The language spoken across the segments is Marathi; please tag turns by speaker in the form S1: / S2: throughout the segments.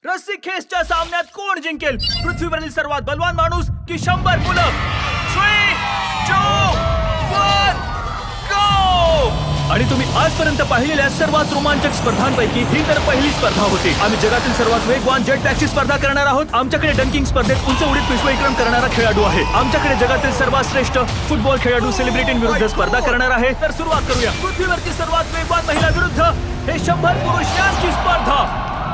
S1: रस्सी खेचच्या सामन्यात कोण जिंकेल? पृथ्वीवरील सर्वात बलवान माणूस की 100 मुलं? 3, 2, 1, गो! आणि तुम्ही आजपर्यंत पाहिलेल्या सर्वात रोमांचक स्पर्धांपैकी ही तर पहिली स्पर्धा होती. आम्ही जगातील सर्वात वेगवान जेट पॅकची स्पर्धा करणार आहोत. आमच्याकडे डंकिंग स्पर्धेत उंच उडीत विश्वविक्रम करणारा खेळाडू आहे. आमच्याकडे जगातील सर्वात श्रेष्ठ फुटबॉल खेळाडू सेलिब्रिटींविरुद्ध स्पर्धा करणार आहे. तर सुरुवात करूया. पृथ्वीवरची सर्वात वेगवान महिला विरुद्ध हे 100 पुरुषांची स्पर्धा.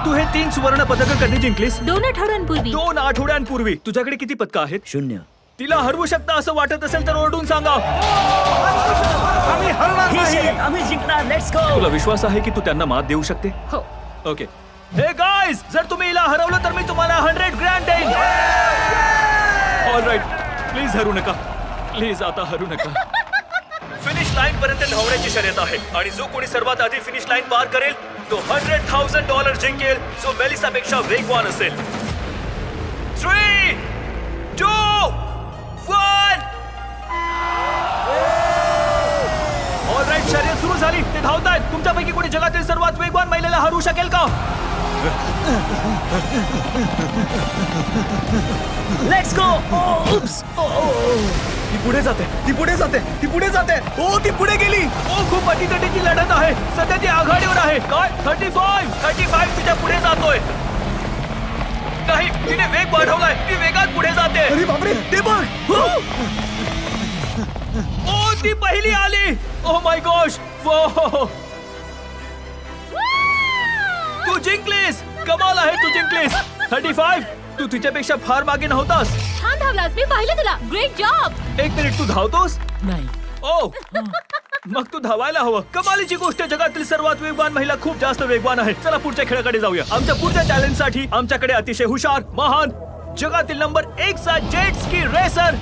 S1: तू हे 3 सुवर्ण पदक कधी जिंकलीस?
S2: 2 आठवड्यांपूर्वी.
S1: 2 आठवड्यांपूर्वी. तुझ्याकडे किती पदकं आहेत?
S3: 0.
S1: तिला हरवू शकता असं वाटत असेल तर ओरडून सांगा.
S3: आम्ही हरणार नाही. आम्ही जिंकणार. Let's go.
S1: तुला विश्वास आहे की तू त्यांना मात देऊ शकते?
S2: हो.
S1: ओके. हे गाइस, जर तुम्ही हिला हरवलं तर मी तुम्हाला 100 ग्रँड देईन. ऑलराइट, प्लीज हरू नका. प्लीज आता हरू नका. फिनिश लाईन पर्यंत धावण्याची शर्यत आहे आणि जो कोणी सर्वात आधी फिनिश लाईन पार करेल तो $100,000 जिंकेल, जो मेलिसापेक्षा वेगवान असेल. 3, 2, 1. ऑलराइट, शर्यत सुरू झाली. ते धावतायत. तुमच्यापैकी कोणी जगातील सर्वात वेगवान महिलेला हरवू शकेल का?
S3: Let's go. उप्स.
S1: ती पुढे जाते. ती पुढे जाते. ती पुढे जाते. ओ, ती पुढे गेली. ओ, खूप अटीतटीची लढत आहे. सध्या ती आघाडीवर आहे. काय? 35 तिच्या पुढे जातोय. नाही, तिने वेग वाढवलाय. ती वेगात पुढे जाते.
S3: अरे बापरे, ते बघ.
S1: ओ, ती पहिली आली. Oh my gosh. तू जिंकलीस. कमाल आहे, तू जिंकलीस. 35. तू तिच्यापेक्षा फार मागे नव्हतास.
S2: छान धावलास. मी पाहिलं तुला. Great job.
S1: 1 मिनिट, तू धावतोस?
S3: नाही.
S1: ओ, मग तू धावायला हवं. कमालीची गोष्ट, जगातील सर्वात वेगवान महिला खूप जास्त वेगवान आहे. चला पुढच्या खेळाकडे जाऊया. आमच्या पुढच्या चॅलेंज साठी आमच्याकडे अतिशय हुशार, महान, जगातील नंबर 1 चा jet ski racer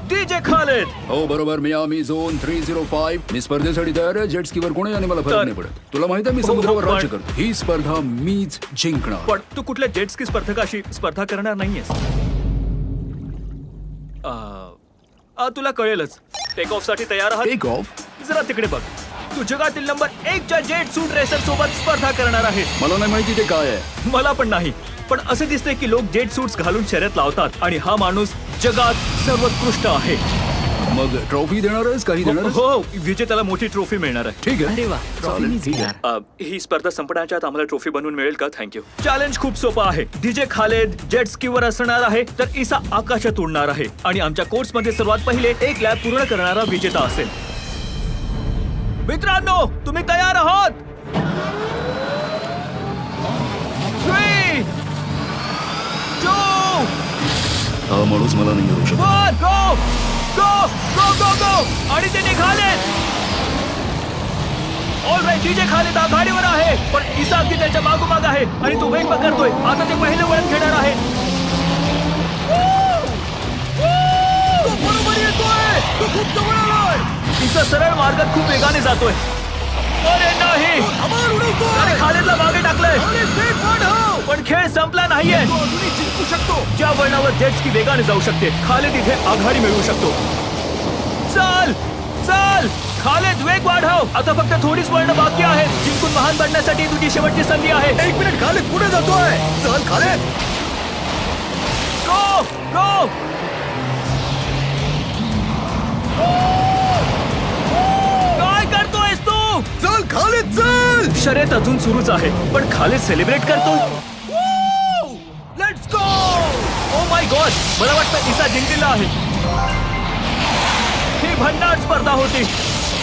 S1: DJ Khalid.
S4: हो बरोबर. मी झोन 305. मी स्पर्धेसाठी तयार आहे. जेट स्कीवर कोणी आणि मला फरक नाही पडत. तुला माहिती आहे मी समुद्रावर
S1: पण-
S4: राज्य करतो. ही स्पर्धा मीच जिंकणार.
S1: पण तू कुठल्या जेट स्की स्पर्धकाशी स्पर्धा करणार नाहीयेस. तुला कळेलच. टेक ऑफ साठी तयार आहात?
S4: Take off?
S1: जरा तिकडे बघ. तू जगातील नंबर 1 च्या जेट सूट रेसर सोबत स्पर्धा करणार आहेस.
S4: मला नाही माहिती ते काय आहे.
S1: मला पण नाही, पण असे दिसते की लोक जेट सूट्स घालून शर्यत लावतात आणि हा माणूस जगात सर्वोत्कृष्ट आहे.
S4: मग ट्रॉफी देणार आहेस? काही देणार आहेस?
S1: हो, विजेत्याला मोठी ट्रॉफी मिळणार आहे.
S4: ठीक आहे.
S3: अरे वा.
S4: चालेल, ठीक आहे.
S1: ही स्पर्धा संपण्याच्या आत आम्हाला ट्रॉफी बनवून मिळेल का? थँक्यू. चॅलेंज खूप सोपा आहे. डीजे खालिद जेट स्कीवर असणार आहे तर ईसा आकाशात उडणार आहे आणि आमच्या कोर्स मध्ये सर्वात पहिले 1 लॅप पूर्ण करणारा विजेता असेल. मित्रांनो, तुम्ही तयार आहात? 3, 2,
S4: हा माणूस मला नाही हरवू शकत.
S1: 1, गो गो गो गो गो. आणि ते निघाले. ऑलराइट, डीजे खालिद आघाडीवर आहे, पण ईसा अगदी त्याच्या मागोमाग आहे आणि तो वेग पकडतोय. आता ते पहिलं वळण घेणार आहे. तो बरोबर येतोय. तो खूप जवळ आलाय. ईसा सरळ मार्गात खूप वेगाने जातोय. अरे नाही, अरे खालिदला मागे टाकलंय. पण खेळ संपला नाहीये. जिंकू शकतो. ज्या वळणावर जेट स्की वेगाने जाऊ शकते, खालिद इथे आघाडी मिळवू शकतो. चल चल खालिद, वेग वाढव. आता फक्त थोडीच वळणं बाकी आहेत. जिंकून महान बनण्यासाठी तुझी शेवटची संधी आहे.
S3: 1 मिनिट. खालिद पुढे जातोय. चल खालिद.
S1: गो गो. काय करतोयस तू?
S3: चल खालिद, चल.
S1: शर्यत अजून सुरूच आहे, पण खालिद सेलिब्रेट करतो. Let's go. Oh my God, मला वाटतं ईसा जिंकलेला आहे. ही भन्नाट स्पर्धा होती.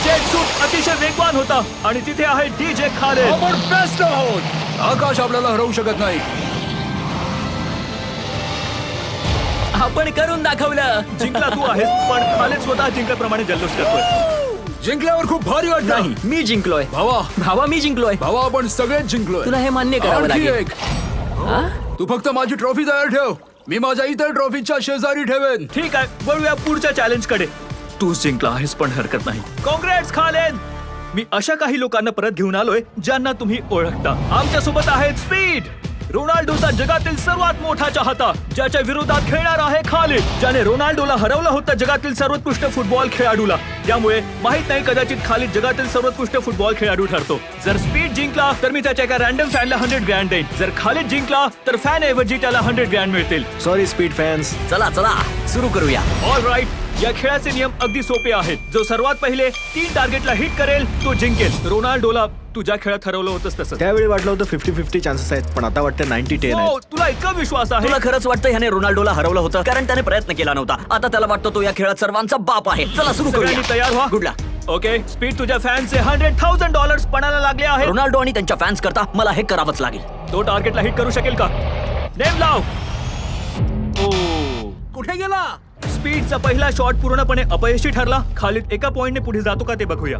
S1: जेट सूट अतिशय वेगवान होता आणि तिथे आहे डीजे खालिद.
S4: आपण बेस्ट आहोत. आकाश आपल्याला हरवू शकत नाही.
S3: आपण करून दाखवलं.
S1: जिंकला तू आहेस, पण खालिद स्वतः जिंकल्याप्रमाणे जल्लोष करतोय.
S4: जिंकल्यावर खूप भारी वाटलं.
S3: नाही, मी जिंकलोय. भावा मी जिंकलोय.
S4: भावा आपण सगळेच जिंकलोय.
S3: तुला हे मान्य करावं
S4: आणखी
S3: लागेल.
S4: एक. तू फक्त माझी ट्रॉफी तयार ठेव. मी माझ्या इतर ट्रॉफीच्या शेजारी ठेवेन.
S1: ठीक आहे, वळूया पुढच्या चॅलेंज कडे. तूच जिंकला आहेस, पण हरकत नाही. काँग्रेट्स खालिद. मी अशा काही लोकांना परत घेऊन आलोय ज्यांना तुम्ही ओळखता. आमच्या सोबत आहेत स्पीड, रोनाल्डोचा जगातील सर्वात मोठा चाहता, ज्याच्या विरोधात खेळणार आहे खालिद, ज्याने रोनाल्डोला हरवलं होतं जगातील सर्वोत्कृष्ट फुटबॉल खेळाडूला. त्यामुळे माहित नाही कदाचित खालिद जगातील सर्वोत्कृष्ट फुटबॉल खेळाडू ठरतो. जर स्पीड जिंकला तर मी त्याच्या एका रॅन्डम फॅनला 100 ग्रँड देईन. जर खालिद जिंकला तर फॅन ऐवजी त्याला 100 ग्रँड मिळतील.
S3: Sorry speed fans.
S5: चला चला सुरू करूया.
S1: ऑल राईट, या खेळाचे नियम अगदी सोपे आहेत. जो सर्वात पहिले 3 टार्गेटला हिट करेल तो जिंकेल. रोनाल्डोला तू ज्या खेळात हरवलं होतंस तसं.
S3: त्यावेळी वाटलं होतं 50-50 चान्सेस आहेत, पण आता वाटतं 90-10
S1: हो,
S3: आहेत.
S1: तुला इतका विश्वास आहे?
S5: तुला खरंच वाटतं ह्याने रोनाल्डोला हरवलं होतं कारण त्याने प्रयत्न केला नव्हता. आता त्याला वाटतं तो या खेळात सर्वांचा बाप आहे. चला सुरू करूया.
S1: सगळ्यांनी तयार व्हा.
S5: गुड लक.
S1: ओके, स्पीड तुझ्या फॅनचे $100,000 पणाला लागले आहेत.
S5: रोनाल्डो आणि त्यांच्या फॅन्स करता मला हे करावंच लागेल.
S1: तो टार्गेटला हिट करू शकेल का? नेम लाव. ओ,
S3: कुठे गेला?
S1: स्पीडचा पहिला शॉट पूर्णपणे अपयशी ठरला. खालिद एका पॉइंटने पुढे जातो का ते बघूया.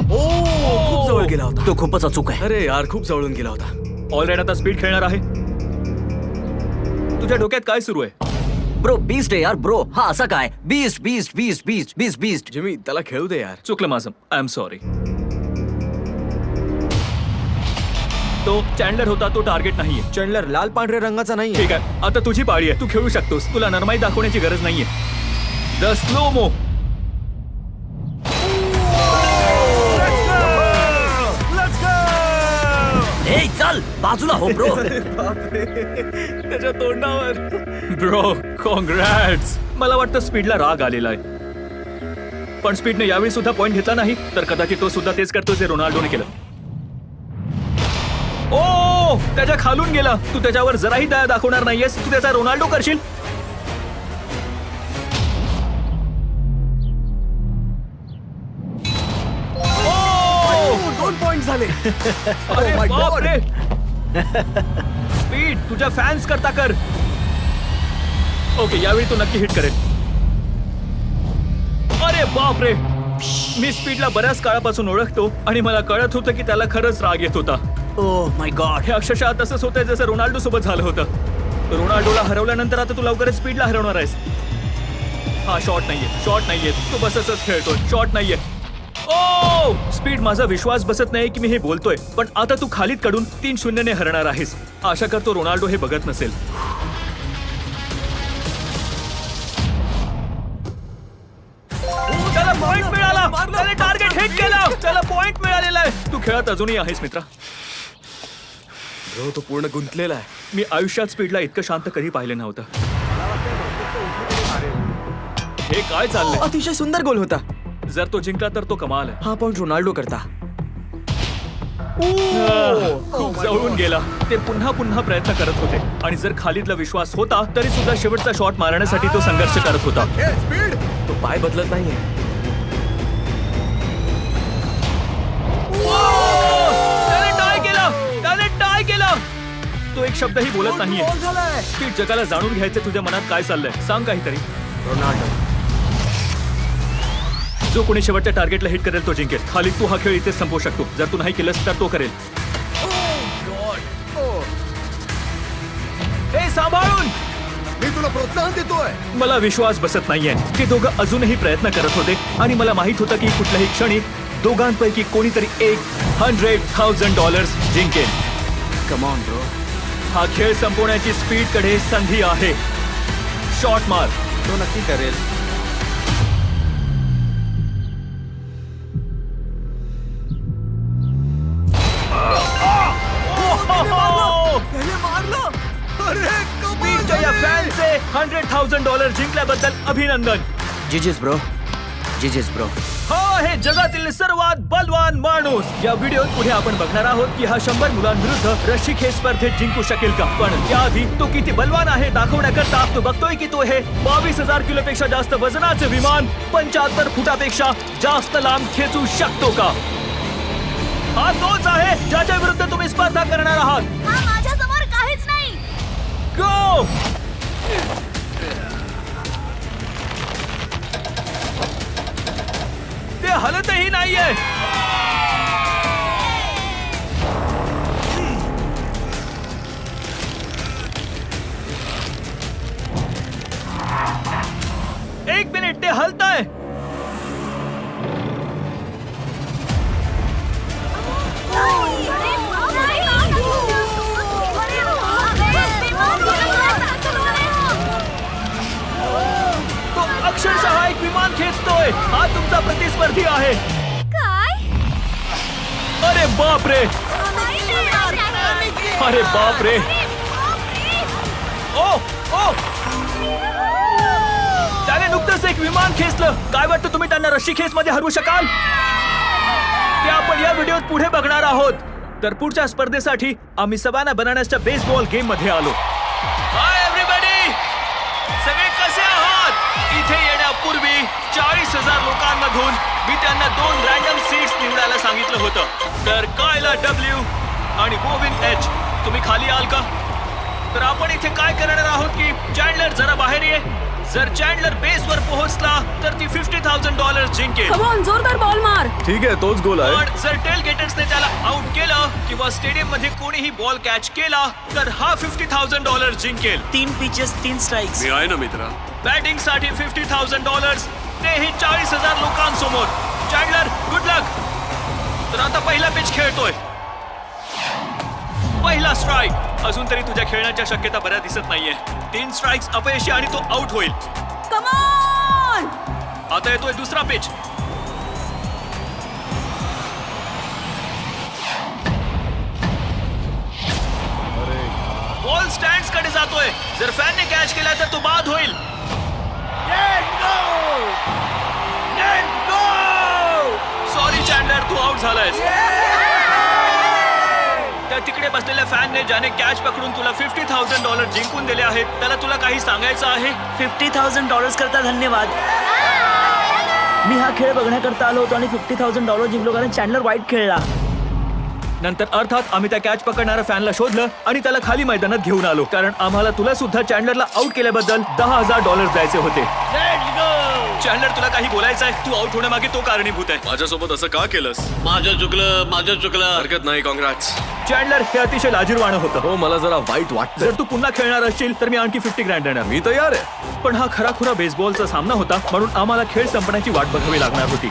S6: खूप जवळ गेला होता.
S5: तो खूपच अचूक आहे.
S6: अरे यार खूप जवळून गेला होता.
S1: ऑलरेडी आता स्पीड खेळणार आहे. तुझ्या डोक्यात काय सुरू आहे?
S5: ब्रो बीस्ट आहे यार ब्रो. हा असा काय? Beast beast beast beast beast beast.
S6: Jimmy त्याला खेळू दे यार.
S1: चुकलं माझं. I am sorry. तो चॅन्डलर होता, तो टार्गेट नाहीये.
S3: चंडलर लाल पांढऱ्या रंगाचा नाही.
S1: ठीक आहे, आता तुझी पाळी आहे. तू खेळू शकतोस. तुला नरमाई दाखवण्याची गरज नाहीये. The slow mo.
S5: ए चल बाजूला हो ब्रो.
S1: त्याच्या तोंडावर. Bro congrats. मला वाटतं स्पीडला राग आलेला आहे, पण स्पीडने यावेळी सुद्धा पॉइंट घेतला नाही तर कदाचित तो सुद्धा तेच करतो जे रोनाल्डोने केलं. ओ, त्याच्या खालून गेला. तू त्याच्यावर जराही दया दाखवणार नाहीयेस. तू त्याचा रोनाल्डो करशील.
S6: दोन पॉइंट झाले.
S1: अरे बापरे. स्पीड तुझ्या फॅन्स करता कर. ओके, यावेळी तो नक्की हिट करेल. अरे बापरे. मी स्पीडला बऱ्याच काळापासून ओळखतो आणि मला कळत होतं की त्याला खरंच राग येत होता.
S5: ओ माय गॉड.
S1: हे अक्षरशः तसंच होतंय जसं रोनाल्डो सोबत झालं होतं. रोनाल्डोला हरवल्यानंतर आता तू लवकरच स्पीडला हरवणार आहेस. हा शॉट नाहीये. तू बस असंच खेळतोय. शॉट नाहीये. ओ, स्पीड माझा विश्वास बसत नाही की मी हे बोलतोय, पण आता तू खालिद कडून 3-0 ने हरणार आहेस. आशा करतो रोनाल्डो हे बघत नसेल. त्याला पॉइंट मिळाला. त्याने टार्गेट हिट केला. त्याला पॉइंट मिळालेला आहे. तू खेळत अजूनही आहेस मित्रा.
S6: ब्रो तो पूर्ण गुंतलेला आहे.
S1: मी आयुष्यात स्पीडला इतकं शांत कधी पाहिलं नव्हतं. हे काय चाललंय?
S6: अतिशय सुंदर गोल होता.
S1: जर तो जिंकला तर तो कमाल आहे.
S6: हा पॉइंट रोनाल्डो करता.
S1: खूप जवळून गेला. ते पुन्हा पुन्हा प्रयत्न करत होते आणि जर खालिदला विश्वास होता तरी सुद्धा शेवटचा शॉट मारण्यासाठी तो संघर्ष करत होता.
S6: तो पाय बदलत नाहीये.
S1: त्याने टाय केला. तो एक शब्दही बोलत नाहीये. स्पीड जगाला जाणून घ्यायचं तुझ्या मनात काय चाललंय सांग काहीतरी.
S6: रोनाल्डो.
S1: जो कोणी शेवटच्या टार्गेटला हिट करेल तो जिंकेल. खालिद तू हा खेळ इथेच संपवू शकतो. जर तू नाही केलंस तर तो करेल. हे सांभाळून.
S6: मी तुला प्रोत्साहन देतोय.
S1: मला विश्वास बसत नाहीये. ते दोघं अजूनही प्रयत्न करत होते आणि मला माहित होतं की कुठल्याही क्षणी दोघांपैकी कोणीतरी $100,000 जिंकेल.
S6: Come on bro.
S1: हा खेळ संपवण्याची स्पीड कडे संधी आहे. शॉट मार.
S3: तो नक्की करेल.
S1: स्पीडच्या या फॅनचे $100,000 जिंकल्याबद्दल अभिनंदन.
S5: जिजीस ब्रो. जिजीस ब्रो.
S1: हा हे जगातील सर्वात बलवान माणूस. या व्हिडिओत पुढे आपण बघणार आहोत की हा 100 मुलांविरुद्ध रस्सीखेच स्पर्धेत जिंकू शकेल का. पण त्याआधी तो किती बलवान आहे दाखवण्याकरता तो बघतोय की तो हे 22,000 किलोपेक्षा जास्त वजनाचे विमान 75 फुटापेक्षा जास्त लांब खेचू शकतो का. हा तोच आहे ज्याच्या विरुद्ध तुम्ही स्पर्धा करणार आहात.
S2: हा माझ्या समोर काहीच नाही.
S1: गो. ते हलतही नाहीये. एक मिनिट, ते हलतंय.
S2: अरे बापरे.
S1: खेळतोय. हा तुमचा प्रतिस्पर्धी आहे.
S2: काय
S1: अरे बाप रे. अरे बाप रे. ओ ओ त्याने नुकतंच एक विमान खेचलं. काय वाटतं तुम्ही त्यांना रस्सी खेच मध्ये हरवू शकाल? ते आपण या व्हिडिओत पुढे बघणार आहोत. तर पुढच्या स्पर्धेसाठी आम्ही सवाना बनानासच्या बेसबॉल गेम मध्ये आलो. हाय एव्हरीबॉडी, सगळे कसे आहात? इथे येण्यापूर्वी 40,000 लोकांमधून मी त्यांना 2 रँडम सीट्स निवडायला सांगितलं होतं. तर कायला डब्ल्यू आणि बोविन एच, तुम्ही खाली आल का? तर आपण इथे काय करणार आहोत की चॅन्डलर जरा बाहेर ये. जर चॅन्डलर बेसवर पोहोचला तर ती $50,000 जिंकेल.
S3: कम ऑन, जोरदार बॉल मार.
S1: ठीक आहे, तोच गोल आहे. पण जर टेल गेटर्सने त्याला आउट केलं किंवा स्टेडियम मध्ये कोणीही बॉल कॅच केला तर हा $50,000 जिंकेल.
S5: 3 पिचेस 3 स्ट्राइक्स.
S6: मी आहे ना मित्रा.
S1: बॅटिंग साठी $50,000, तेही 40,000 लोकांसमोर. चॅन्डलर, गुड लक. तर आता पहिला पिच खेळतोय. पहिला स्ट्राइक. अजून तरी तुझ्या खेळण्याच्या शक्यता बऱ्या दिसत नाहीये. 3 स्ट्राइक्स अपयशी आणि तो आउट होईल.
S3: Come on.
S1: आता येतोय दुसरा पिच. बॉल स्टँड्स कडे जातोय. जर फॅनने कॅच केला तर तो बाद होईल. सॉरी चॅन्डलर, तू आउट झालायस. त्या तिकडे बसलेल्या फॅनने ज्याने कॅच पकडून तुला $50,000 जिंकून दिले आहेत त्याला तुला काही सांगायचं आहे?
S5: $50,000 करता धन्यवाद. मी हा खेळ बघण्याकरता आलो होतो आणि $50,000 जिंकलो कारण चॅन्डलर वाईट खेळला.
S1: नंतर अर्थात आम्ही त्या कॅच पकडणाऱ्या फॅनला शोधलं आणि त्याला खाली मैदानात घेऊन आलो, कारण आम्हाला तुला सुद्धा चॅन्डलरला आउट केल्याबद्दल $10,000 द्यायचे होते. चॅन्डलर, तुला काही बोलायचं आहे? तू आउट होण्यामागे तो कारणीभूत आहे.
S6: माझ्यासोबत असं का केलंस? माझं चुकलं. हरकत नाही, कॉंग्रॅट्स.
S1: चॅन्डलर, हे अतिशय लाजिरवाणं होतं.
S6: हो, मला जरा वाईट वाटतं.
S1: जर तू पुन्हा खेळणार असशील तर मी आणखी $50,000 देणार.
S6: मी तयार आहे.
S1: पण हा खराखुरा बेसबॉलचा सामना होता, म्हणून आम्हाला खेळ संपण्याची वाट बघावी लागणार होती.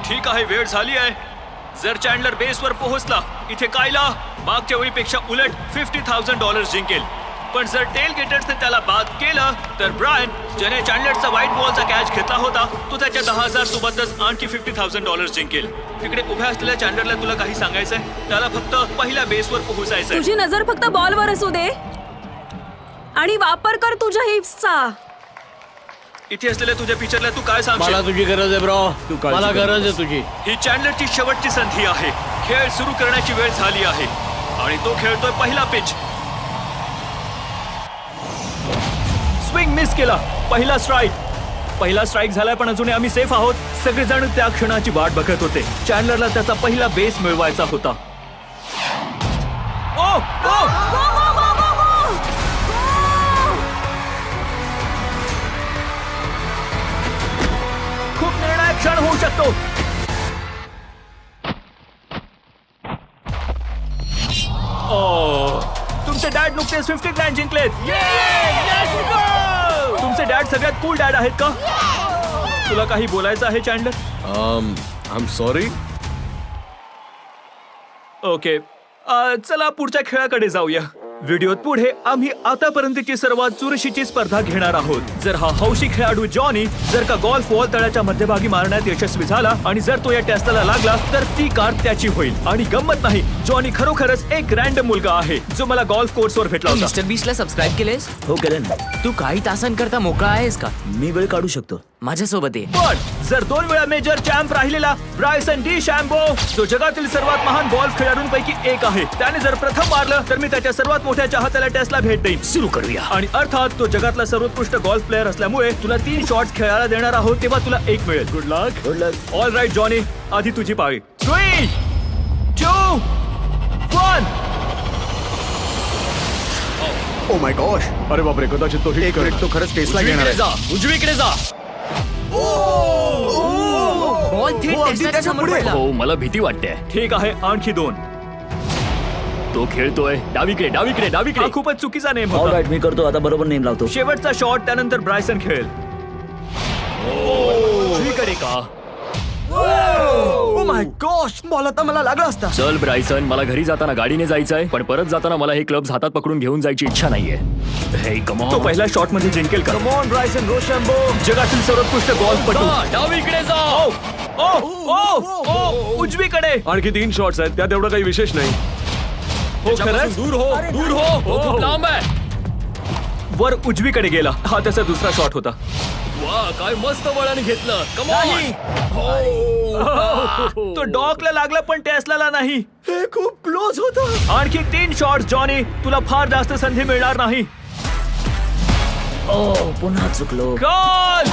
S1: ठीक आहे, वेळ झाली आहे. जर चॅन्डलर बेसवर पोहोचला, इथे कायला मागच्या वेळीपेक्षा उलट $50,000 जिंकेल. पण जर टेल गेटर्सने त्याला बाद केलं तर ब्रायन, ज्याने चॅन्डलरचा व्हाईट बॉलचा कॅच घेतला होता, तो त्याच्या 10,000 सोबतच आणखी $50,000 जिंकेल. तिकडे उभ्या असलेल्या चॅन्डलरला तुला काही सांगायचंय? त्याला फक्त पहिल्या बेसवर पोहोचायचंय.
S3: तुझी नजर फक्त बॉलवर असू दे आणि वापर कर तुझ्या हिप्सचा.
S1: इथे असलेल्या तुझ्या पिचरला तू काय सांगशील?
S6: मला तुझी गरज आहे ब्रो. मला गरज आहे तुझी.
S1: ही चॅन्डलरची शेवटची संधी आहे. खेळ सुरू करण्याची वेळ झाली आहे आणि तो खेळतोय पहिला पिच. स्विंग मिस केला. पहिला स्ट्राइक झालाय, पण अजूनही आम्ही सेफ आहोत. सगळेजण त्या क्षणाची वाट बघत होते. चॅन्डलरला त्याचा पहिला बेस मिळवायचा होता. ओ ओ खूप निर्णायक क्षण होऊ शकतो. तुमचे डॅड नुकतेच $50,000 जिंकलेत. तुमचे डॅड सगळ्यात कूल डॅड आहेत का? तुला काही बोलायचं आहे Chandler?
S6: I am sorry.
S1: Okay, चला पुढच्या खेळाकडे जाऊया. व्हिडिओत पुढे आम्ही आतापर्यंतची सर्वात चुरशीची स्पर्धा घेणार आहोत. जर हा हौशी खेळाडू जॉनी जर का गोल्फ बॉल तळ्याच्या मध्यभागी मारण्यात यशस्वी झाला आणि जर तो या टेस्टला लागला तर ती कार त्याची होईल. आणि गंमत नाही, जॉनी खरोखरच एक रँडम मुलगा आहे जो मला गोल्फ कोर्सवर भेटला होता.
S7: मिस्टर बीस्टला सबस्क्राईब केलेस?
S5: हो केलं ना.
S7: तू काही तासांकरता मोकळा आहेस का?
S5: मी वेळ काढू शकतो.
S7: माझ्यासोबत ये.
S1: पण जर 2 वेळा मेजर चॅम्प राहिलेला ब्रायसन डी शॅम्बो, जो जगातील सर्वात महान गोल्फ खेळाडूंपैकी एक आहे, त्याने जर प्रथम मारलं तर मी त्याच्या सर्वात मोठ्या चाहत्याला टेस्ला भेट देईन.
S5: सुरू करूया.
S1: आणि अर्थात तो जगातला सर्वोत्कृष्ट गोल्फ प्लेअर असल्यामुळे तुला 3 शॉट्स खेळायला देणार आहोत, तेव्हा तुला 1 मिळेल. गुड लक. ऑल राईट जॉनी, आधी तुझी पाळी. 3, 2, 1.
S6: ओ माय गॉश. अरे बापरे, कदाचित तो हिट करेल. तो खरंच टेस्ला घेणार आहे.
S1: उजवीकडे जा.
S7: बॉल थेट टेस्लाच्या समोर पडला.
S1: हो, मला भीती वाटते. ठीक आहे, आणखी 2. तो खेळतोय डावीकडे. हा खूपच चुकीचा नेम होता.
S5: ऑलराईट, मी करतो आता. बरोबर नेम लावतो.
S1: शेवटचा शॉट, त्यानंतर ब्रायसन खेळेल. उजवीकडे का?
S6: ओ माय गॉश, बॉल आता मला लागला असता.
S1: चल ब्रायसन, मला घरी जाताना गाडीने जायचंय, पण परत जाताना मला हे क्लब्स हातात पकडून घेऊन जायची इच्छा नाहीये. हे कम तो पहिल्या शॉट मध्ये जिंकेल का?
S6: Come on Bryson DeChambeau.
S1: जगातील सर्वोत्कृष्ट बॉलपटू. डावीकडे जा. ओ उजवीकडे.
S8: आणखी 3 शॉट्स आहेत, त्यात एवढं काही विशेष नाही.
S1: हो खरंच. दूर हो खूप लांब आहे. वर उजवीकडे गेला. हा त्याचा दुसरा शॉट होता. वा, काय मस्त वळण घेतलं. Come on. तो डॉकला लागला पण टेस्लाला नाही.
S6: हे खूप क्लोज होतं.
S1: आणखी 3 शॉट जॉनी. तुला फार जास्त संधी मिळणार नाही.
S5: ओ पुन्हा चुकलो.
S1: गोल.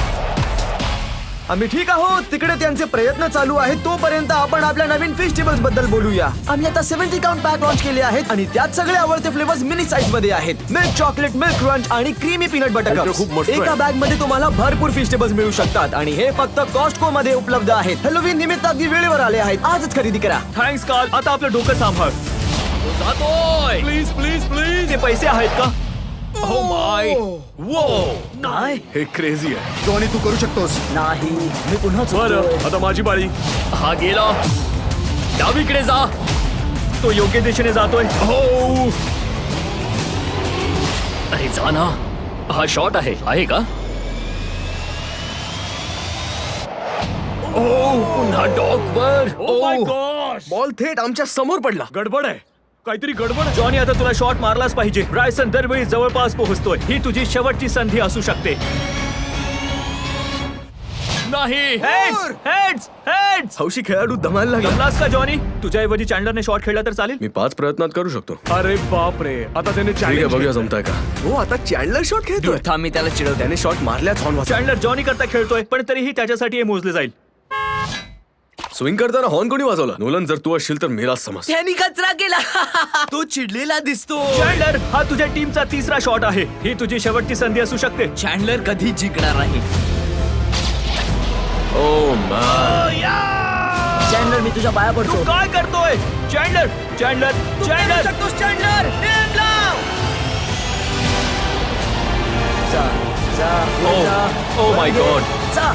S6: आम्ही ठीक आहोत. तिकडे त्यांचे प्रयत्न चालू आहेत. तोपर्यंत आपण आपल्या नवीन फेस्टिवल्स बद्दल बोलूया. आम्ही आता 70 काउंट पॅक लॉन्च केले आहेत आणि त्यात सगळे आवडते फ्लेवर्स मिनी साईज मध्ये आहेत. मिल्क चॉकलेट, मिल्क क्रंच आणि क्रीमी पीनट बटर
S8: हे खूप मस्त आहे.
S6: एका बॅग मध्ये तुम्हाला भरपूर फेस्टिवल्स मिळू शकतात आणि हे फक्त कॉस्टको मध्ये उपलब्ध आहेत. हॅलोवीन निमित्त अगदी वेळेवर आले आहेत. आजच खरेदी करा.
S1: Thanks Carl. आता आपलं डोकं सांभाळ. जातोय.
S8: Please please please.
S1: ते पैसे आहेत का? हो माय. वो
S5: काय
S8: हे क्रेझी आहे.
S6: जॉनी तू करू शकतोस.
S5: नाही, मी पुन्हा चुकलो.
S8: बरं, आता माझी बारी.
S1: हा गेला. डावीकडे जा. तो योग्य दिशेने जातोय. हो. अरे जा ना. हा शॉट आहे का? पुन्हा डॉकवर.
S8: ओ माय गॉश,
S6: बॉल थेट आमच्या समोर पडला.
S8: गडबड आहे, काहीतरी गडबड आहे.
S1: जॉनी, आता तुला शॉट मारलाच पाहिजे. ब्रायसन दरवेळी जवळपास पोहोचतोय. ही तुझी शेवटची संधी असू शकते. नाही. हेड्स.
S6: हौशी खेळाडू धमाल लागला.
S1: जमलास का जॉनी? तुझ्याऐवजी चॅन्डलरने शॉट खेळला तर चालेल.
S8: मी 5 प्रयत्नात करू शकतो. अरे बाप रे, आता त्याने चॅलेंज बघूया जमताय का.
S6: हो, आता चॅन्डलर शॉट खेळतोय.
S7: थांब, मी त्याला चिडवतो.
S6: त्याने शॉट मारल्याच हॉर्न वाजला.
S1: चॅन्डलर जॉनी करता खेळतोय, पण तरीही त्याच्यासाठी हे मोजले जाईल.
S8: स्विंग करताना हॉर्न कोणी वाजवला? नोलन, जर तू असशील तर मेलाच समज.
S7: त्यांनी कचरा केला. तो चिडलेला दिसतो.
S1: चॅन्डलर, हा तुझ्या टीमचा 3रा शॉट आहे. ही तुझी शेवटची संधी असू शकते.
S7: चॅन्डलर कधी जिंकणार नाही.
S8: ओ मॅन.
S5: चॅन्डलर, मी तुझ्या पाया
S1: तू
S5: पडतो.
S1: काय करतोय? चॅन्डलर.
S5: जा, जा, जा.
S1: Oh my god.
S5: जा.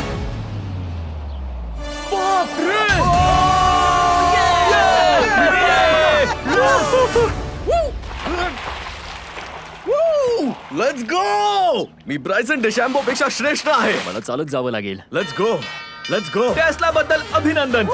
S8: Let's go. मी ब्रायसन डेशॅम्बो पेक्षा श्रेष्ठ आहे.
S1: मला चालत जावं लागेल.
S8: Let's go, let's go.
S1: Tesla बद्दल अभिनंदन.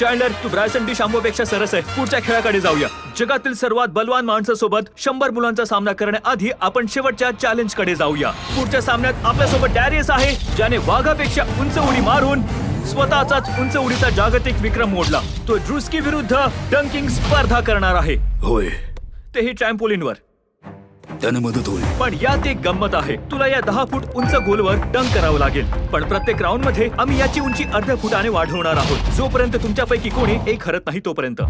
S1: चॅन्डलर, तू ब्रायसन डिशाम्बो पेक्षा सरस आहे. पुढच्या खेळाकडे जाऊया. जगातील सर्वात बलवान माणसासोबत 100 मुलांचा सामना करण्याआधी आपण शेवटच्या चॅलेंज कडे जाऊया. पुढच्या सामन्यात आपल्यासोबत डॅरियस आहे, ज्याने वाघापेक्षा उंच उडी मारून स्वतःचाच उंच उडीचा जागतिक विक्रम मोडला. तो ड्रुस्की विरुद्ध डंकिंग स्पर्धा करणार आहे.
S4: होय,
S1: तेही ट्रॅम्पोलिनवर.
S4: त्याने मदत होईल.
S1: पण यात एक गंमत आहे. तुला या 10 फूट उंच गोलवर डंक करावं लागेल. पण प्रत्येक राऊंड मध्ये आम्ही याची उंची अर्ध्या फुटाने वाढवणार आहोत, जोपर्यंत तुमच्यापैकी कोणी एक हरत नाही तोपर्यंत.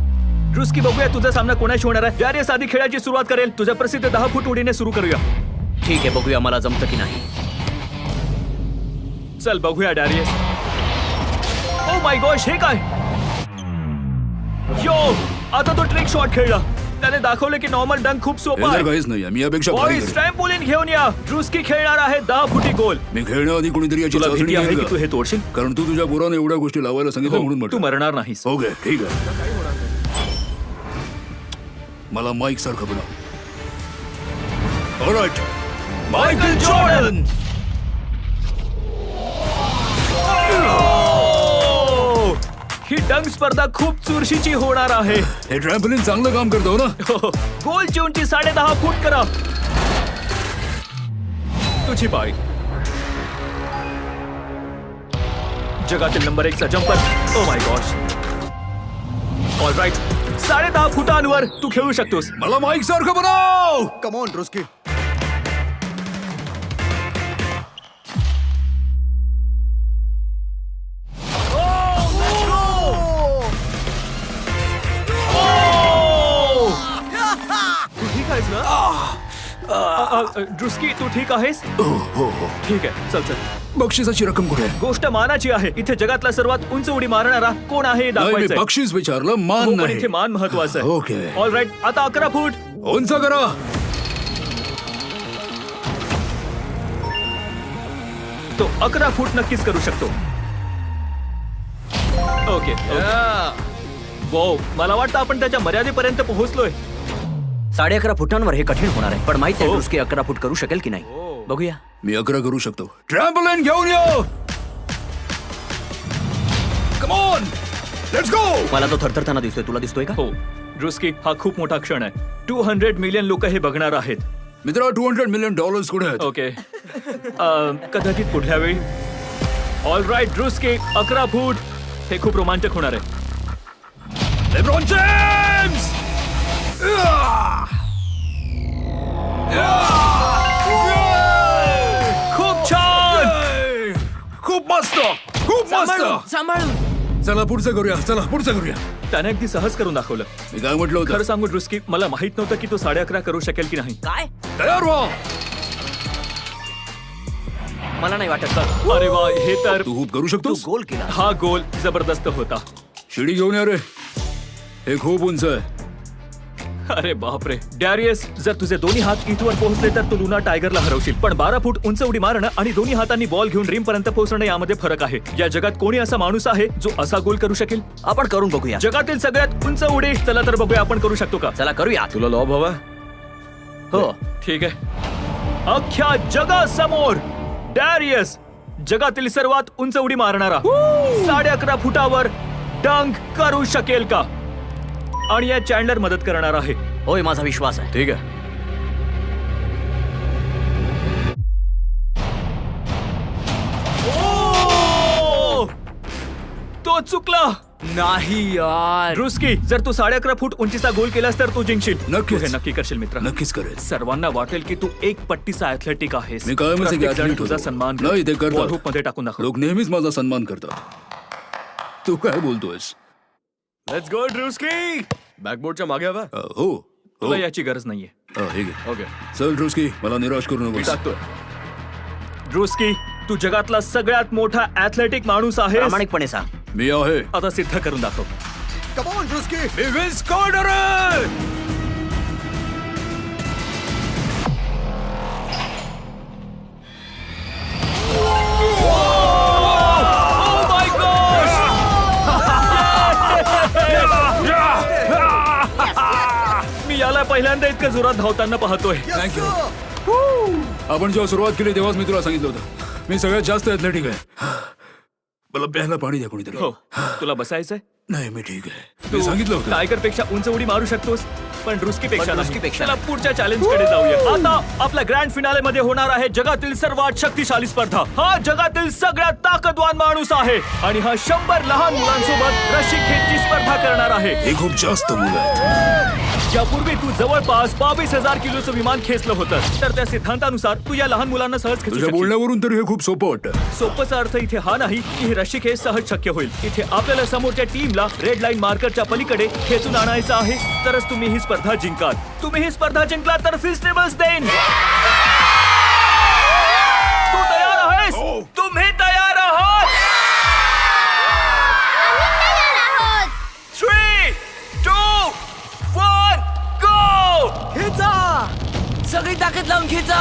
S1: ड्रुस्की, बघूया तुझा सामना कोणाशी होणार आहे. डॅरियस आधी खेळाची सुरुवात करेल. तुझ्या प्रसिद्ध 10 फूट उडीने सुरू करूया.
S7: ठीक आहे, बघूया मला जमतं की नाही.
S1: चल बघूया डॅरियस. ओ माय गॉश, हे काय? यो, आता तो ट्रिक शॉट खेळला. त्याने दाखवलं की नॉर्मल डंक खूप सोपा
S4: हे
S1: आहे.
S4: जर काहीच नाही, मी यापेक्षा भारी
S1: बॉईज,
S4: करेन.
S1: ट्रॅम्पोलिन घेऊन या. ड्रुस्की खेळणार आहे 10 फुटी गोल.
S4: मी खेळण्याआधी कोणीतरी याची
S1: तुला
S4: चाचणी
S1: भीती आहे
S4: घेईल
S1: की
S4: का?
S1: तू हे तोडशील?
S4: कारण तू तुझ्या पोराने एवढ्या गोष्टी लावायला सांगितलं म्हणून
S1: तू
S4: म्हटलं.
S1: मरणार नाहीस.
S4: ओके, ठीक आहे. मला माईक सारखं बनव. ऑलराईट.
S1: Michael Jordan. ही डंक स्पर्धा खूप चुरशीची होणार आहे.
S4: हे ट्रॅम्पोलिन चांगलं काम करतो ना.
S1: गोलची उंची 10.5 फूट करा. तुझी पाळी. जगातील नंबर 1चा jumper. Oh my gosh. Alright, 10.5 फुटांवर तू खेळू शकतोस.
S4: मला माईक सारखं बनव.
S6: Come on ड्रुस्की.
S1: ड्रुस्की, तू ठीक आहेस?
S4: हो.
S1: ठीक आहे, चल चल.
S4: बक्षिसाची रक्कम कुठे आहे?
S1: गोष्ट मानाची आहे. इथे जगातला सर्वात उंच उडी मारणारा कोण आहे हे
S4: नाही, मी
S1: दाखवायचंय.
S4: बक्षीस विचारलं, मान
S1: हो, पण
S4: नाही.
S1: इथे मान महत्वाचं आहे.
S4: ओके.
S1: ऑलराईट, आता 11 फूट.
S4: उंच करा.
S1: तो 11 फूट नक्कीच करू शकतो. ओके वो मला वाटतं आपण त्याच्या मर्यादेपर्यंत पोहोचलोय.
S7: 11.5 फुटांवर हे कठीण होणार आहे, पण माहिती आहे
S1: हो.
S7: ड्रुस्की 11 फूट करू शकेल की नाही. बघूया.
S4: मी 11 करू शकतो. ट्रॅम्पोलिन घेऊन ये. Come on, let's go.
S7: मला तो थरथरताना दिसतोय, तुला दिसतोय का?
S1: हो ड्रुस्की, हा खूप मोठा क्षण आहे. 200 मिलियन लोक हे बघणार आहेत.
S4: मित्रा, $200 मिलियन कुठे आहेत?
S1: ओके कदाचित पुढल्या वेळी. ऑल राईट ड्रुस्की, 11 फूट हे खूप रोमांचक होणार आहे.
S4: LeBron James.
S1: खूप छान.
S4: खूप मस्त, खूप मस्त.
S7: सांभाळून.
S4: चला पुढचं करूया, चला पुढचं करूया.
S1: त्याने अगदी सहज करून दाखवलं.
S4: मी काय म्हटलं
S1: खरं
S4: होतं?
S1: सांगू ड्रुस्की, मला माहित नव्हतं की तो 11.5 करू शकेल की नाही.
S7: काय?
S4: तयार व्हा.
S7: मला नाही वाटत.
S1: अरे वा, हे तर
S4: तू खूप करू
S7: तू
S4: शकतोस.
S7: गोल केला.
S1: हा गोल जबरदस्त होता.
S4: शिडी घेऊन या रे, हे खूप उंच आहे.
S1: अरे बापरे डॅरियस, जर तुझे दोन्ही हात इथवर पोहोचले तर तू लुना टायगरला हरवशील. पण 12 फूट उंच उडी मारणं आणि दोन्ही हातांनी बॉल घेऊन रिम पर्यंत पोहोचणं यामध्ये फरक आहे. या जगात कोणी असा माणूस आहे जो असा गोल करू शकेल?
S7: आपण करून बघूया.
S1: जगातील सगळ्यात उंच उडी. चला तर बघूया आपण करू शकतो का.
S7: चला करूया.
S8: तुला लॉब हवा?
S7: हो.
S1: ठीक आहे. अख्ख्या जगासमोर डॅरियस जगातील सर्वात उंच उडी मारणारा 11.5 फुटावर डंक करू शकेल का? आणि या चॅन्डलर मदत करणार आहे.
S7: होय, माझा विश्वास आहे.
S8: ठीक आहे.
S1: ओ! तो चुकला.
S7: नाही यार.
S1: ड्रुस्की, जर तू 11.5 फूट उंचीचा गोल केलास तर तू जिंकशील.
S4: नक्कीच.
S1: तू हे नक्की करशील मित्र.
S4: नक्कीच करेल.
S1: सर्वांना वाटेल की तू एक पट्टीचा ऍथलेटिक आहेस.
S4: मी कायमच एक
S1: प्रत्येक जण
S4: athlete
S1: तुझा
S4: होतो.
S1: सन्मान
S4: नाही, ते करतात.
S1: मध्ये टाकून दाखव.
S4: लोक नेहमीच माझा सन्मान करतात. तू काय बोलतोयस?
S8: Let's go ड्रुस्की. बॅकबोर्डच्या मागे हवा.
S4: हो हो.
S1: तुला याची गरज नाहीये.
S4: हे घे.
S8: ओके.
S4: चल ड्रुस्की, मला निराश करू
S8: मी
S4: नकोस.
S8: टाकतोय.
S1: ड्रुस्की, तू जगातला सगळ्यात मोठा ऍथलेटिक माणूस आहे.
S7: प्रामाणिकपणे सांग.
S4: मी आहे.
S1: आता सिद्ध करून दाखव.
S4: मी विन्स कॉर्नर आहे.
S1: Oh my gosh! मी याला पहिल्यांदा इतकं जोरात धावताना पाहतोय.
S4: थँक्यू. आपण जेव्हा सुरुवात केली तेव्हाच मी तुला सांगितलं होतं मी सगळ्यात जास्त ऍथलेटिक आहे. मला प्यायला पाणी द्या कोणीतरी.
S1: हो, तुला बसायचंय?
S4: नाही, मी ठीक आहे. मी सांगितलं होतं.
S1: टायगर पेक्षा उंच उडी मारू शकतोस, पण ड्रुस्की पेक्षा नाही.
S7: ड्रुस्कीपेक्षा
S1: चला पुढच्या चॅलेंज कडे जाऊया. आता आपला ग्रँड फिनाले मध्ये होणार आहे जगातील सर्वात शक्तिशाली स्पर्धा. हा जगातील सगळ्यात ताकदवान माणूस आहे आणि हा 100 लहान मुलांसोबत रस्सी खेचची स्पर्धा करणार आहे.
S4: हे खूप जास्त मुलं आहेत.
S1: यापूर्वी तू जवळपास 22,000 किलोचं विमान खेचलं होतं, तर त्या सिद्धांतानुसार तू या लहान मुलांना सहज खेचू
S4: तुझ्या
S1: शकशील.
S4: बोलण्यावरून तर हे खूप सोपं वाटतं.
S1: सोपचा अर्थ इथे हा नाही की हे रस्सी खेच सहज शक्य होईल. इथे आपल्याला समोरच्या टीमला रेड लाईन मार्करच्या पलीकडे खेचून आणायचं आहे, तरच तुम्ही ही स्पर्धा जिंकाल. तुम्ही ही स्पर्धा जिंकलात तर फेस्टिवल्स देईन. तू तयार आहेस? तुम्ही तयार आहात? 3, 2, 1, गो!
S5: खेचा.
S7: सगळी ताकद लावून खेचा.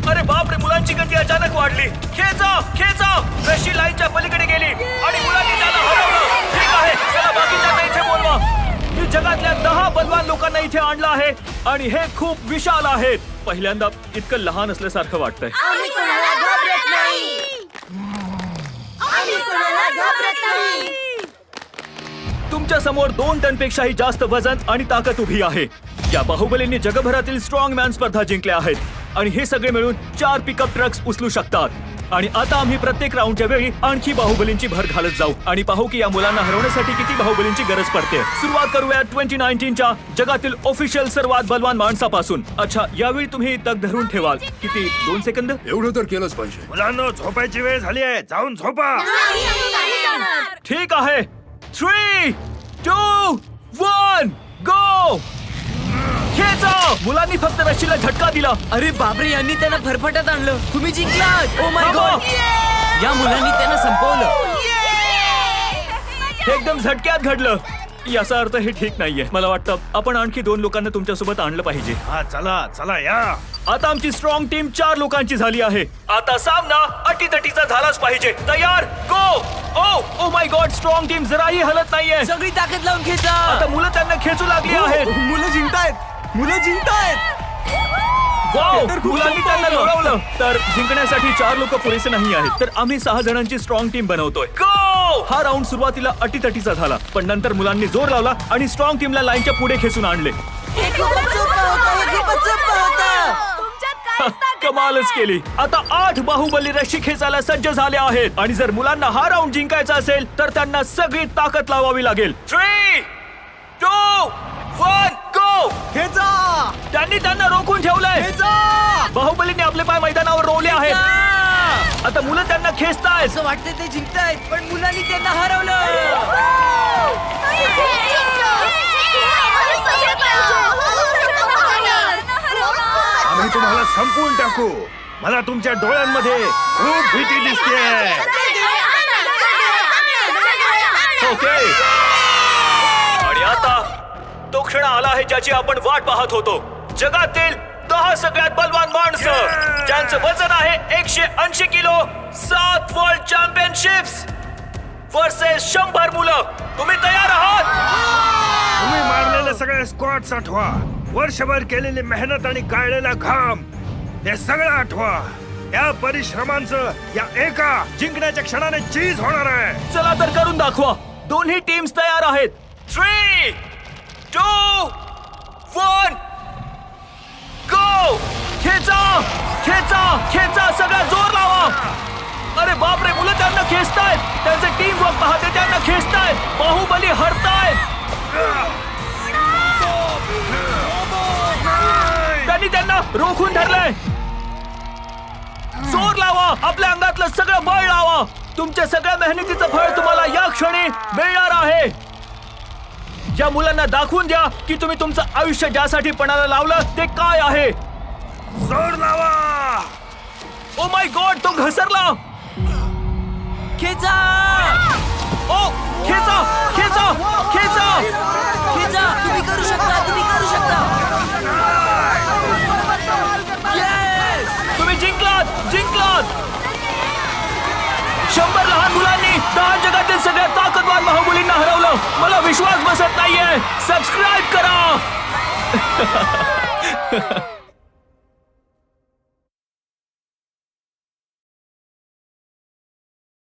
S1: अरे बापरे, मुलांची गती अचानक वाढली. खेचा खेचा. रशी लाईनच्या पलीकडे गेली आणि मुलांनी त्याला हरवलं. ठीक आहे, चला बाकीच्यांना इथे बोलवा. मी जगातल्या 10 बलवान लोकांना इथे आणलं आहे आणि हे खूप विशाल आहेत. पहिल्यांदा इतकं लहान असल्यासारखं वाटतंय.
S2: आम्ही कोणाला घाबरत नाही. आम्ही कोणाला घाबरत नाही.
S1: तुमच्या समोर 2 टन पेक्षाही जास्त वजन आणि ताकद उभी आहे. या बाहुबलींनी जगभरातील स्ट्रॉंग मॅन स्पर्धा जिंकल्या आहेत आणि हे सगळे मिळून 4 पिकअप ट्रक्स उचलू शकतात. आणि आता आम्ही प्रत्येक राऊंडच्या वेळी आणखी बाहुबलींची भर घालत जाऊ आणि पाहू की या मुलांना हरवण्यासाठी किती बाहुबलींची गरज पडते. सुरुवात करूया 2019च्या जगातील ऑफिशियल सर्वात बलवान माणसापासून. अच्छा, यावेळी तुम्ही तग धरून ठेवाल. किती? 2 सेकंद.
S4: एवढं तर केलंच पाहिजे.
S9: मुलांनो, झोपायची वेळ झाली आहे. जाऊन झोपा.
S2: नाही जाणार.
S1: ठीक आहे. 3, 2, 1, गो! खेचा. मुलांनी फक्त रशीला झटका दिला.
S7: अरे बापरे, यांनी त्यांना फरफटत आणलं. तुम्ही जिंकलात. ओ माय
S1: थांबा.
S7: गॉड. या मुलांनी त्यांना संपवलं.
S1: हे एकदम झटक्यात घडलं. याचा अर्थ हे ठीक नाहीये. मला वाटतं आपण आणखी 2 लोकांना तुमच्यासोबत आणलं पाहिजे.
S9: हा चला चला या.
S1: आता आमची स्ट्रॉंग टीम 4 लोकांची झाली आहे. आता सामना अटीतटीचा झालाच पाहिजे. तयार, go. Oh my god, strong team जराही हलत नाहीये.
S7: सगळी ताकद लावून खेचा.
S1: आता मुलं त्यांना खेचू लागली आहेत.
S6: मुलं जिंकतायत.
S1: वाव, मुलांनी त्यांना लोळवलं. तर जिंकण्यासाठी 4 लोक पुरेसे नाही आहेत, तर आम्ही 6 जणांची स्ट्रॉंग टीम बनवतोय. गो! हा राऊंड सुरुवातीला अटीतटीचा झाला, पण नंतर मुलांनी जोर लावला आणि स्ट्रॉंग टीमला लाईनच्या पुढे खेचून आणले.
S7: हे खूपच सोपं होतं, हे खूपच सोपं होतं.
S2: तुमच्यात काहीच ताकद
S1: कमालच केली. आता 8 बाहुबली रशी खेचायला सज्ज झाले आहेत आणि जर मुलांना हा राऊंड जिंकायचा असेल तर त्यांना सगळी ताकद लावावी लागेल. 3, 2, 1, गो!
S6: खेचा
S1: त्यांनी त्यांना रोखून ठेवलंय. बाहुबलीने आपले पाय मैदानावर रोवले आहेत. आता मुलं त्यांना खेचतायत.
S7: असं वाटतं ते जिंकतायत, पण मुलांनी त्यांना हरवलं.
S9: आम्ही तुम्हाला संपवून टाकू. मला तुमच्या डोळ्यांमध्ये खूप भीती दिसते.
S1: ओके. आणि आता तो क्षण आला आहे ज्याची आपण वाट पाहत होतो. जगातील 10 सगळ्यात बलवान माणसं ज्यांचं वजन आहे 180 किलो, 7 वर्ल्ड चॅम्पियनशिप्स वर्सेस 100 मुलं. तुम्ही तयार आहात?
S9: तुम्ही मारलेले सगळे स्क्वॉट्स आठवा. वर्षभर केलेली मेहनत आणि गाळलेला घाम हे सगळं आठवा. या परिश्रमांचं या एका जिंकण्याच्या क्षणाने चीज होणार आहे.
S1: चला तर करून दाखवा. दोन्ही टीम्स तयार आहेत. 3, 2, 1, गो! खेचा खेचा खेचा, सगळा जोर लावा. अरे बापरे, मुलं त्यांना खेचतायत. त्यांचे टीम वर्क पाहते त्यांना खेचतायत. बाहुबली हरतायत. त्यांनी त्यांना रोखून धरलंय. जोर लावा, आपल्या अंगातलं सगळं बळ लावा. तुमच्या सगळ्या मेहनतीचं फळ तुम्हाला या क्षणी मिळणार आहे. या मुलांना दाखवून द्या की तुम्ही तुमचं आयुष्य ज्यासाठी पणाला लावलं ते काय आहे.
S9: जोर लावा.
S1: ओ माय गॉड, तो घसरला.
S7: खेचा,
S1: ओ खेचा खेचा खेचा.
S7: खेचा. तुम्ही करू शकता, तुम्ही करू शकता.
S1: तुम्ही जिंकलात. 100 लहान मुलांनी 10 जगातील सगळ्यात ताकदवान बाहुबलींना हरवलं. मला विश्वास बसत नाहीये. सबस्क्राईब करा.